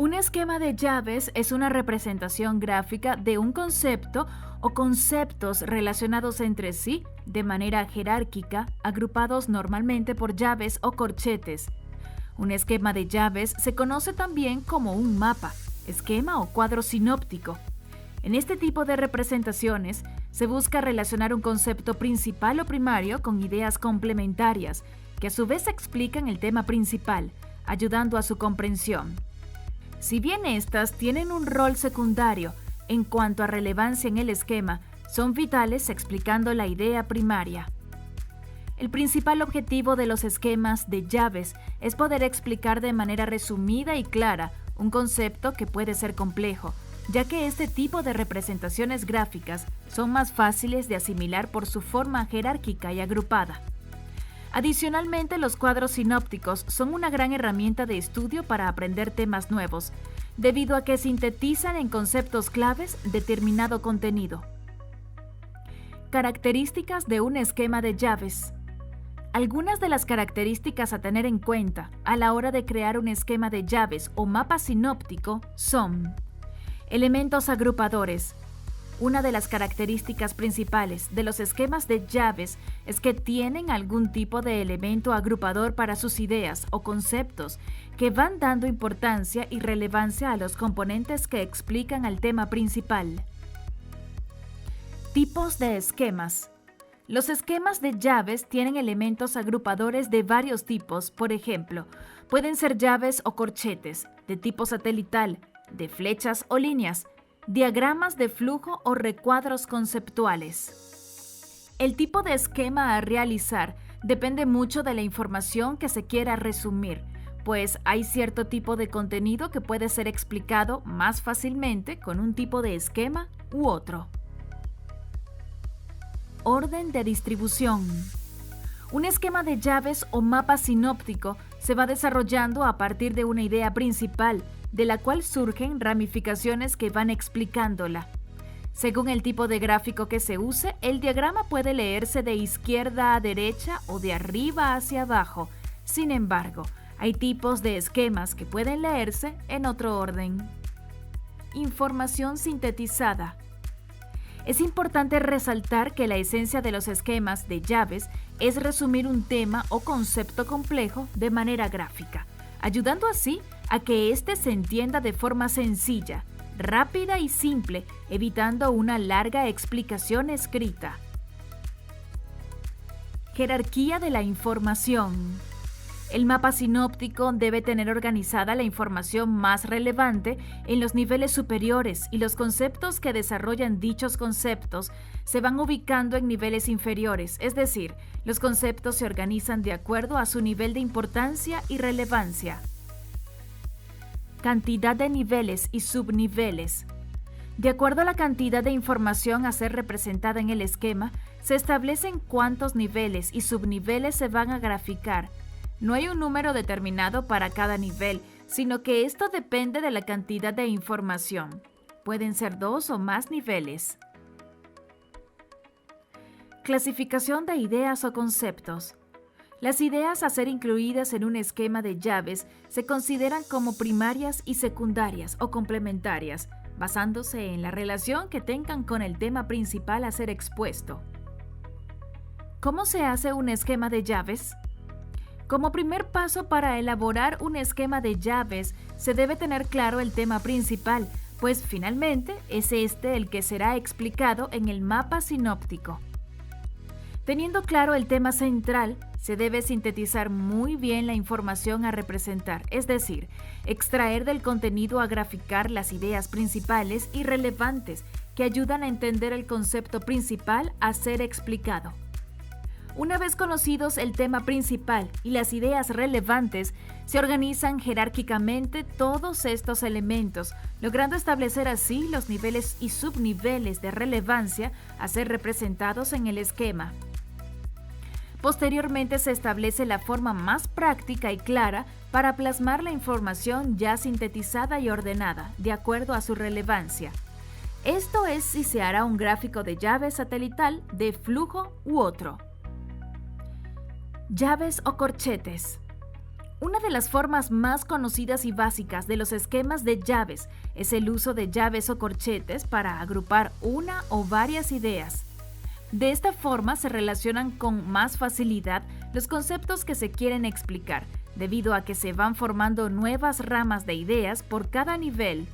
Un esquema de llaves es una representación gráfica de un concepto o conceptos relacionados entre sí de manera jerárquica, agrupados normalmente por llaves o corchetes. Un esquema de llaves se conoce también como un mapa, esquema o cuadro sinóptico. En este tipo de representaciones se busca relacionar un concepto principal o primario con ideas complementarias que a su vez explican el tema principal, ayudando a su comprensión. Si bien estas tienen un rol secundario en cuanto a relevancia en el esquema, son vitales explicando la idea primaria. El principal objetivo de los esquemas de llaves es poder explicar de manera resumida y clara un concepto que puede ser complejo, ya que este tipo de representaciones gráficas son más fáciles de asimilar por su forma jerárquica y agrupada. Adicionalmente, los cuadros sinópticos son una gran herramienta de estudio para aprender temas nuevos, debido a que sintetizan en conceptos claves determinado contenido. Características de un esquema de llaves. Algunas de las características a tener en cuenta a la hora de crear un esquema de llaves o mapa sinóptico son: elementos agrupadores. Una de las características principales de los esquemas de llaves es que tienen algún tipo de elemento agrupador para sus ideas o conceptos que van dando importancia y relevancia a los componentes que explican al tema principal. Tipos de esquemas. Los esquemas de llaves tienen elementos agrupadores de varios tipos, por ejemplo, pueden ser llaves o corchetes, de tipo satelital, de flechas o líneas, diagramas de flujo o recuadros conceptuales. El tipo de esquema a realizar depende mucho de la información que se quiera resumir, pues hay cierto tipo de contenido que puede ser explicado más fácilmente con un tipo de esquema u otro. Orden de distribución. Un esquema de llaves o mapa sinóptico se va desarrollando a partir de una idea principal, de la cual surgen ramificaciones que van explicándola. Según el tipo de gráfico que se use, el diagrama puede leerse de izquierda a derecha o de arriba hacia abajo. Sin embargo, hay tipos de esquemas que pueden leerse en otro orden. Información sintetizada. Es importante resaltar que la esencia de los esquemas de llaves es resumir un tema o concepto complejo de manera gráfica, ayudando así a que éste se entienda de forma sencilla, rápida y simple, evitando una larga explicación escrita. Jerarquía de la información. El mapa sinóptico debe tener organizada la información más relevante en los niveles superiores y los conceptos que desarrollan dichos conceptos se van ubicando en niveles inferiores, es decir, los conceptos se organizan de acuerdo a su nivel de importancia y relevancia. Cantidad de niveles y subniveles. De acuerdo a la cantidad de información a ser representada en el esquema, se establecen cuántos niveles y subniveles se van a graficar. No hay un número determinado para cada nivel, sino que esto depende de la cantidad de información. Pueden ser 2 o más niveles. Clasificación de ideas o conceptos. Las ideas a ser incluidas en un esquema de llaves se consideran como primarias y secundarias o complementarias, basándose en la relación que tengan con el tema principal a ser expuesto. ¿Cómo se hace un esquema de llaves? Como primer paso para elaborar un esquema de llaves, se debe tener claro el tema principal, pues finalmente es este el que será explicado en el mapa sinóptico. Teniendo claro el tema central, se debe sintetizar muy bien la información a representar, es decir, extraer del contenido a graficar las ideas principales y relevantes que ayudan a entender el concepto principal a ser explicado. Una vez conocidos el tema principal y las ideas relevantes, se organizan jerárquicamente todos estos elementos, logrando establecer así los niveles y subniveles de relevancia a ser representados en el esquema. Posteriormente se establece la forma más práctica y clara para plasmar la información ya sintetizada y ordenada, de acuerdo a su relevancia. Esto es si se hará un gráfico de llave satelital, de flujo u otro. Llaves o corchetes. Una de las formas más conocidas y básicas de los esquemas de llaves es el uso de llaves o corchetes para agrupar una o varias ideas. De esta forma se relacionan con más facilidad los conceptos que se quieren explicar, debido a que se van formando nuevas ramas de ideas por cada nivel.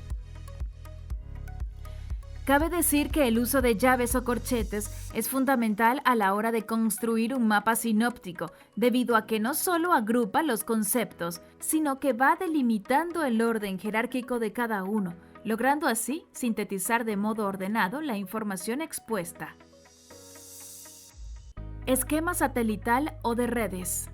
Cabe decir que el uso de llaves o corchetes es fundamental a la hora de construir un mapa sinóptico, debido a que no solo agrupa los conceptos, sino que va delimitando el orden jerárquico de cada uno, logrando así sintetizar de modo ordenado la información expuesta. Esquema satelital o de redes.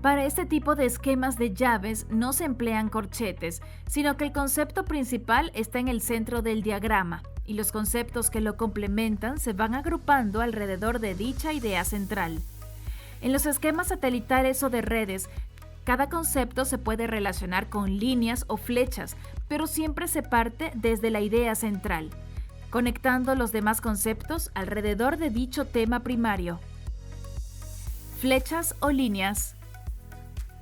Para este tipo de esquemas de llaves no se emplean corchetes, sino que el concepto principal está en el centro del diagrama y los conceptos que lo complementan se van agrupando alrededor de dicha idea central. En los esquemas satelitales o de redes, cada concepto se puede relacionar con líneas o flechas, pero siempre se parte desde la idea central, conectando los demás conceptos alrededor de dicho tema primario. Flechas o líneas.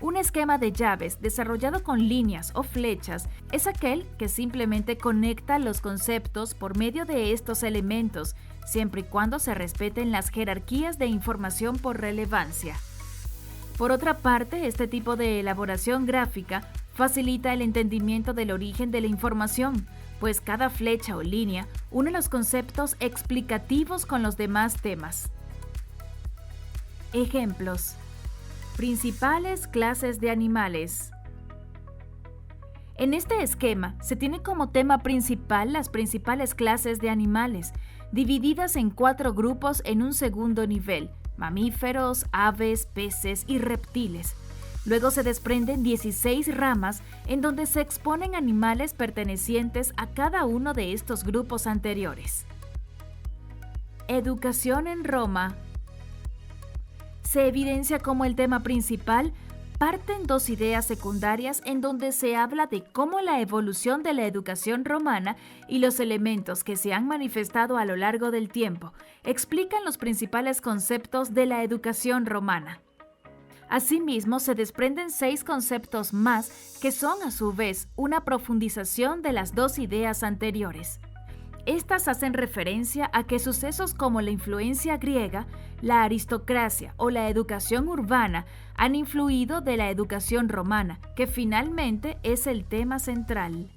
Un esquema de llaves desarrollado con líneas o flechas es aquel que simplemente conecta los conceptos por medio de estos elementos, siempre y cuando se respeten las jerarquías de información por relevancia. Por otra parte, este tipo de elaboración gráfica facilita el entendimiento del origen de la información, pues cada flecha o línea une los conceptos explicativos con los demás temas. Ejemplos. Principales clases de animales. En este esquema se tiene como tema principal las principales clases de animales, divididas en 4 grupos en un segundo nivel: mamíferos, aves, peces y reptiles. Luego se desprenden 16 ramas en donde se exponen animales pertenecientes a cada uno de estos grupos anteriores. Educación en Roma. Se evidencia como el tema principal parten 2 ideas secundarias en donde se habla de cómo la evolución de la educación romana y los elementos que se han manifestado a lo largo del tiempo explican los principales conceptos de la educación romana. Asimismo, se desprenden 6 conceptos más que son a su vez una profundización de las 2 ideas anteriores. Estas hacen referencia a que sucesos como la influencia griega, la aristocracia o la educación urbana han influido de la educación romana, que finalmente es el tema central.